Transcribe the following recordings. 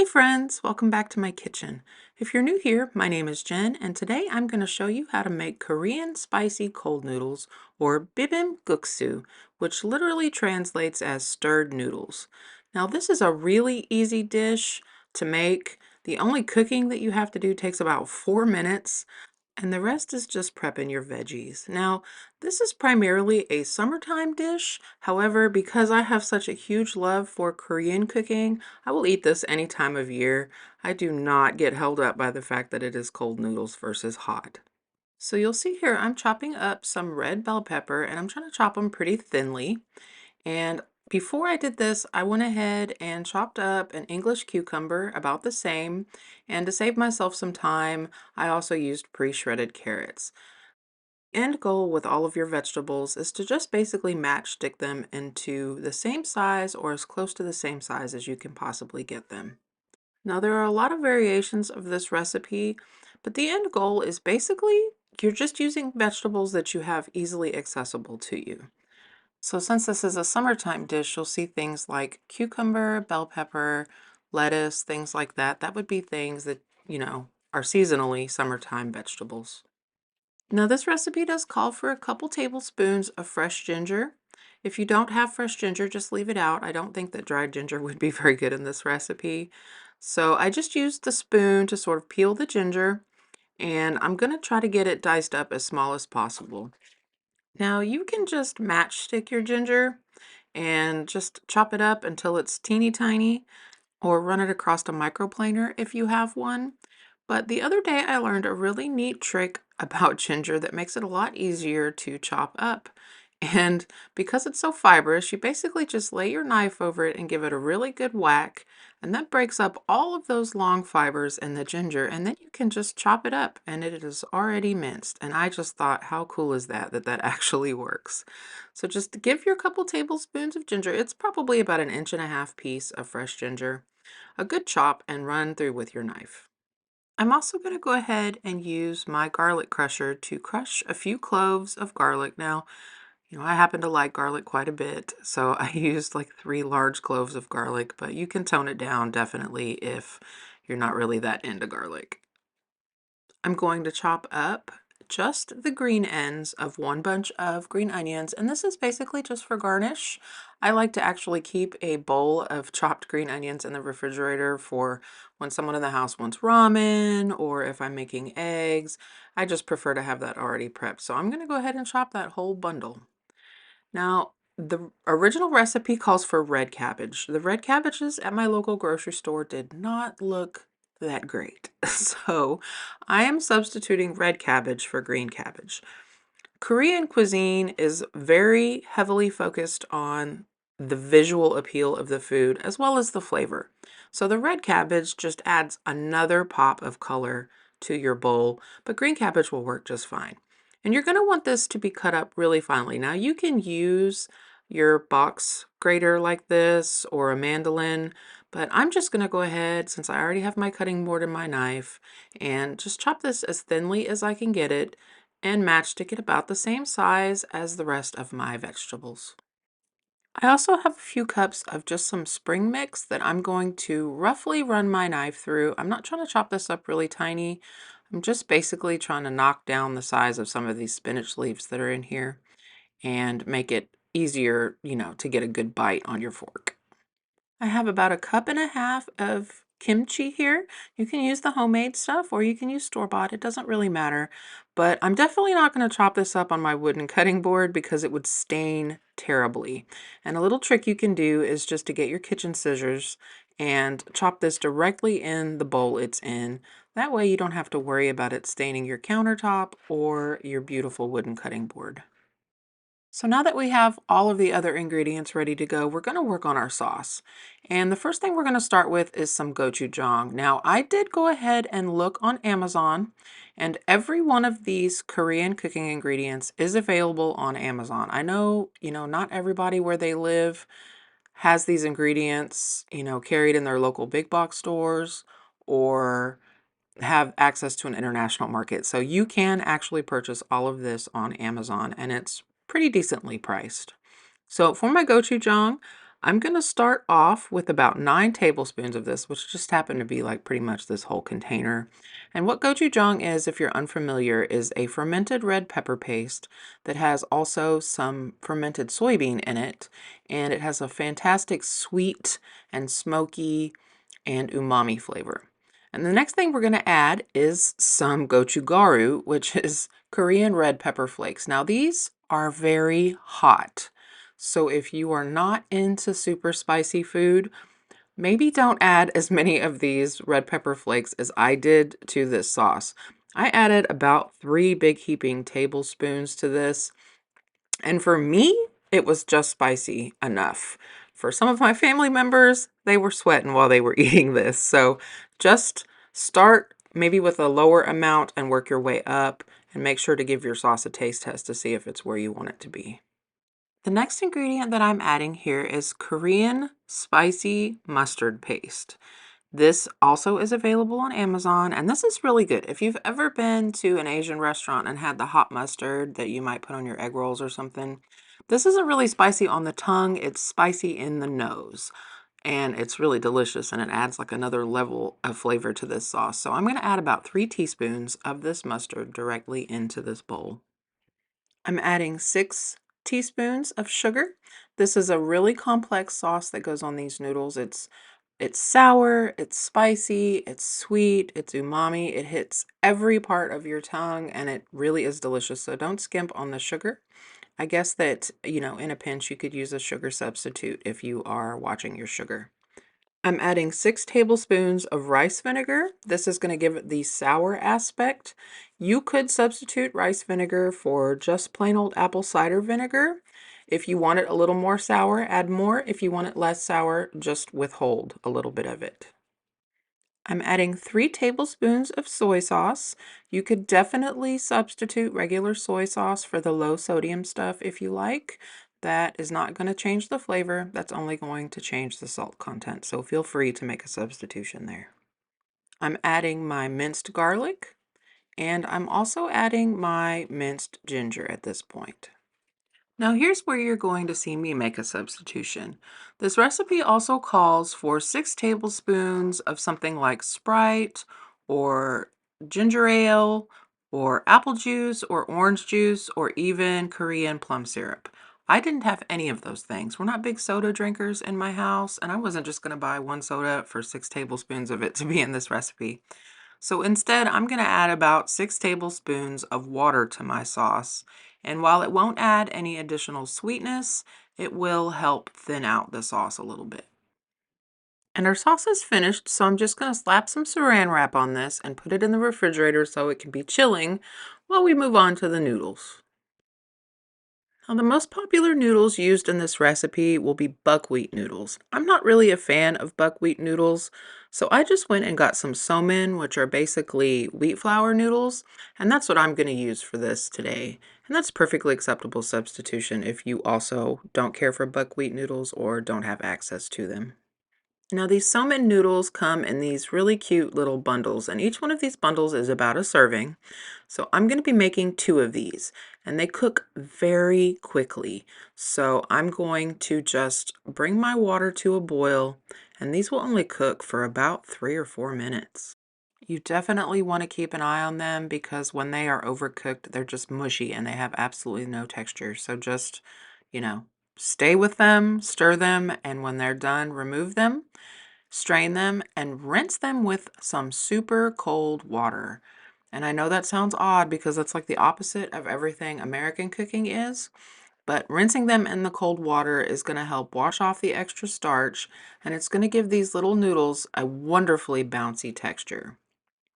Hey friends, welcome back to my kitchen. If you're new here, my name is Jen, and today I'm going to show you how to make Korean spicy cold noodles, or Bibim Guksu, which literally translates as stirred noodles. Now this is a really easy dish to make. The only cooking that you have to do takes about 4 minutes, and the rest is just prepping your veggies. Now, this is primarily a summertime dish. However, because I have such a huge love for Korean cooking, I will eat this any time of year. I do not get held up by the fact that it is cold noodles versus hot. So you'll see here, I'm chopping up some red bell pepper and I'm trying to chop them pretty thinly. And before I did this, I went ahead and chopped up an English cucumber about the same. And to save myself some time, I also used pre-shredded carrots. End goal with all of your vegetables is to just basically matchstick them into the same size or as close to the same size as you can possibly get them. Now, there are a lot of variations of this recipe, but the end goal is basically you're just using vegetables that you have easily accessible to you. So since this is a summertime dish, you'll see things like cucumber, bell pepper, lettuce, things like that. That would be things that, are seasonally summertime vegetables. Now this recipe does call for a couple tablespoons of fresh ginger. If you don't have fresh ginger, just leave it out. I don't think that dried ginger would be very good in this recipe. So I just used the spoon to sort of peel the ginger, and I'm going to try to get it diced up as small as possible. Now you can just matchstick your ginger and just chop it up until it's teeny tiny, or run it across a microplaner if you have one. But the other day I learned a really neat trick about ginger that makes it a lot easier to chop up. And because it's so fibrous, you basically just lay your knife over it and give it a really good whack, and that breaks up all of those long fibers in the ginger, and then you can just chop it up and it is already minced. And I just thought, how cool is that, that actually works. So just give your couple tablespoons of ginger, it's probably about an inch and a half piece of fresh ginger, a good chop, and run through with your knife. I'm also going to go ahead and use my garlic crusher to crush a few cloves of garlic. Now, I happen to like garlic quite a bit, so I used like 3 large cloves of garlic, but you can tone it down definitely if you're not really that into garlic. I'm going to chop up just the green ends of 1 bunch of green onions, and this is basically just for garnish. I like to actually keep a bowl of chopped green onions in the refrigerator for when someone in the house wants ramen or if I'm making eggs. I just prefer to have that already prepped. So I'm going to go ahead and chop that whole bundle. Now, the original recipe calls for red cabbage. The red cabbages at my local grocery store did not look that great. So I am substituting red cabbage for green cabbage. Korean cuisine is very heavily focused on the visual appeal of the food as well as the flavor. So the red cabbage just adds another pop of color to your bowl, but green cabbage will work just fine. And you're going to want this to be cut up really finely. Now you can use your box grater like this or a mandolin, but I'm just going to go ahead, since I already have my cutting board and my knife, and just chop this as thinly as I can get it and matchstick it about the same size as the rest of my vegetables. I also have a few cups of just some spring mix that I'm going to roughly run my knife through. I'm not trying to chop this up really tiny. I'm just basically trying to knock down the size of some of these spinach leaves that are in here and make it easier, to get a good bite on your fork. I have about a cup and a half of kimchi here. You can use the homemade stuff or you can use store-bought. It doesn't really matter. But I'm definitely not going to chop this up on my wooden cutting board because it would stain terribly. And a little trick you can do is just to get your kitchen scissors and chop this directly in the bowl it's in. That way you don't have to worry about it staining your countertop or your beautiful wooden cutting board. So now that we have all of the other ingredients ready to go, we're going to work on our sauce. And the first thing we're going to start with is some gochujang. Now, I did go ahead and look on Amazon, and every one of these Korean cooking ingredients is available on Amazon. I know, not everybody where they live has these ingredients, carried in their local big box stores or have access to an international market. So you can actually purchase all of this on Amazon and it's pretty decently priced. So for my gochujang, I'm going to start off with about 9 tablespoons of this, which just happen to be like pretty much this whole container. And what gochujang is, if you're unfamiliar, is a fermented red pepper paste that has also some fermented soybean in it. And it has a fantastic sweet and smoky and umami flavor. And the next thing we're going to add is some gochugaru, which is Korean red pepper flakes. Now these are very hot. So if you are not into super spicy food, maybe don't add as many of these red pepper flakes as I did to this sauce. I added about 3 big heaping tablespoons to this, and for me, it was just spicy enough. For some of my family members, they were sweating while they were eating this. So just start maybe with a lower amount and work your way up, and make sure to give your sauce a taste test to see if it's where you want it to be. The next ingredient that I'm adding here is Korean spicy mustard paste. This also is available on Amazon, and this is really good. If you've ever been to an Asian restaurant and had the hot mustard that you might put on your egg rolls or something, this isn't really spicy on the tongue, it's spicy in the nose. And it's really delicious, and it adds like another level of flavor to this sauce. So I'm going to add about 3 teaspoons of this mustard directly into this bowl. I'm adding 6 teaspoons of sugar. This is a really complex sauce that goes on these noodles. It's sour, it's spicy, it's sweet, it's umami. It hits every part of your tongue, and it really is delicious. So don't skimp on the sugar. I guess that, in a pinch, you could use a sugar substitute if you are watching your sugar. I'm adding 6 tablespoons of rice vinegar. This is going to give it the sour aspect. You could substitute rice vinegar for just plain old apple cider vinegar. If you want it a little more sour, add more. If you want it less sour, just withhold a little bit of it. I'm adding 3 tablespoons of soy sauce. You could definitely substitute regular soy sauce for the low sodium stuff if you like. That is not going to change the flavor. That's only going to change the salt content. So feel free to make a substitution there. I'm adding my minced garlic, and I'm also adding my minced ginger at this point. Now here's where you're going to see me make a substitution. This recipe also calls for 6 tablespoons of something like Sprite or ginger ale or apple juice or orange juice or even Korean plum syrup. I didn't have any of those things. We're not big soda drinkers in my house, and I wasn't just going to buy one soda for 6 tablespoons of it to be in this recipe. So instead, I'm going to add about 6 tablespoons of water to my sauce. And while it won't add any additional sweetness, it will help thin out the sauce a little bit. And our sauce is finished, so I'm just going to slap some saran wrap on this and put it in the refrigerator so it can be chilling while we move on to the noodles. Now, the most popular noodles used in this recipe will be buckwheat noodles. I'm not really a fan of buckwheat noodles, so I just went and got some somen, which are basically wheat flour noodles, and that's what I'm going to use for this today. And that's perfectly acceptable substitution if you also don't care for buckwheat noodles or don't have access to them. Now these somen noodles come in these really cute little bundles, and each one of these bundles is about a serving. So I'm going to be making 2 of these, and they cook very quickly. So I'm going to just bring my water to a boil, and these will only cook for about 3 or 4 minutes. You definitely want to keep an eye on them because when they are overcooked, they're just mushy and they have absolutely no texture. So just, you know, stay with them, stir them, and when they're done, remove them. Strain them and rinse them with some super cold water. And I know that sounds odd because that's like the opposite of everything American cooking is, but rinsing them in the cold water is going to help wash off the extra starch, and it's going to give these little noodles a wonderfully bouncy texture.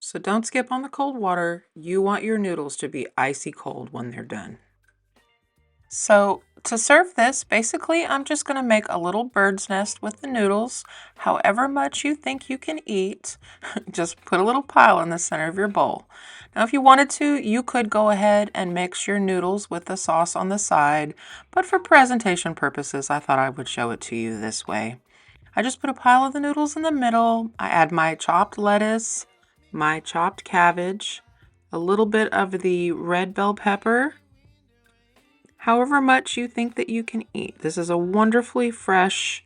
So don't skip on the cold water. You want your noodles to be icy cold when they're done. So to serve this, basically I'm just going to make a little bird's nest with the noodles, however much you think you can eat. Just put a little pile in the center of your bowl. Now if you wanted to, you could go ahead and mix your noodles with the sauce on the side, but for presentation purposes, I thought I would show it to you this way. I just put a pile of the noodles in the middle. I add my chopped lettuce, my chopped cabbage, a little bit of the red bell pepper, however much you think that you can eat. This is a wonderfully fresh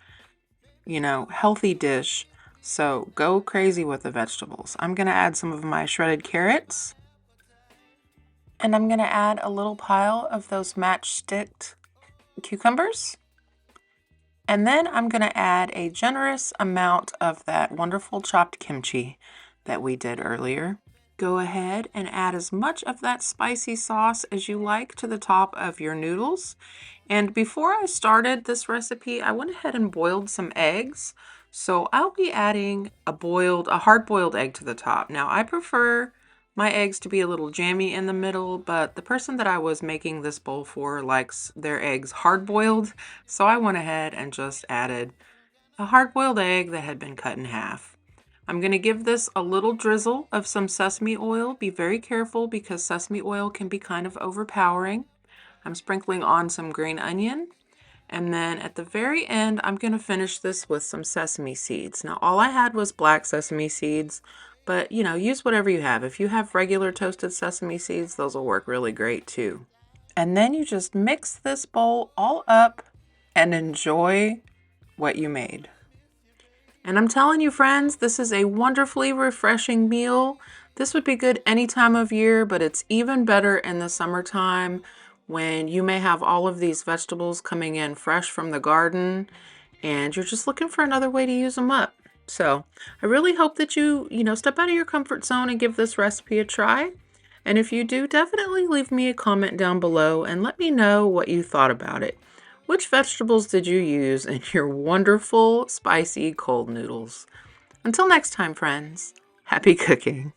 healthy dish. So go crazy with the vegetables. I'm going to add some of my shredded carrots. And I'm going to add a little pile of those matchstick cucumbers. And then I'm going to add a generous amount of that wonderful chopped kimchi that we did earlier. Go ahead and add as much of that spicy sauce as you like to the top of your noodles. And before I started this recipe, I went ahead and boiled some eggs. So I'll be adding a hard-boiled egg to the top. Now I prefer my eggs to be a little jammy in the middle, but the person that I was making this bowl for likes their eggs hard-boiled, so I went ahead and just added a hard-boiled egg that had been cut in half. I'm going to give this a little drizzle of some sesame oil. Be very careful because sesame oil can be kind of overpowering. I'm sprinkling on some green onion. And then at the very end, I'm going to finish this with some sesame seeds. Now, all I had was black sesame seeds, but use whatever you have. If you have regular toasted sesame seeds, those will work really great too. And then you just mix this bowl all up and enjoy what you made. And I'm telling you, friends, this is a wonderfully refreshing meal. This would be good any time of year, but it's even better in the summertime when you may have all of these vegetables coming in fresh from the garden and you're just looking for another way to use them up. So I really hope that you step out of your comfort zone and give this recipe a try. And if you do, definitely leave me a comment down below and let me know what you thought about it. Which vegetables did you use in your wonderful spicy cold noodles? Until next time, friends, happy cooking!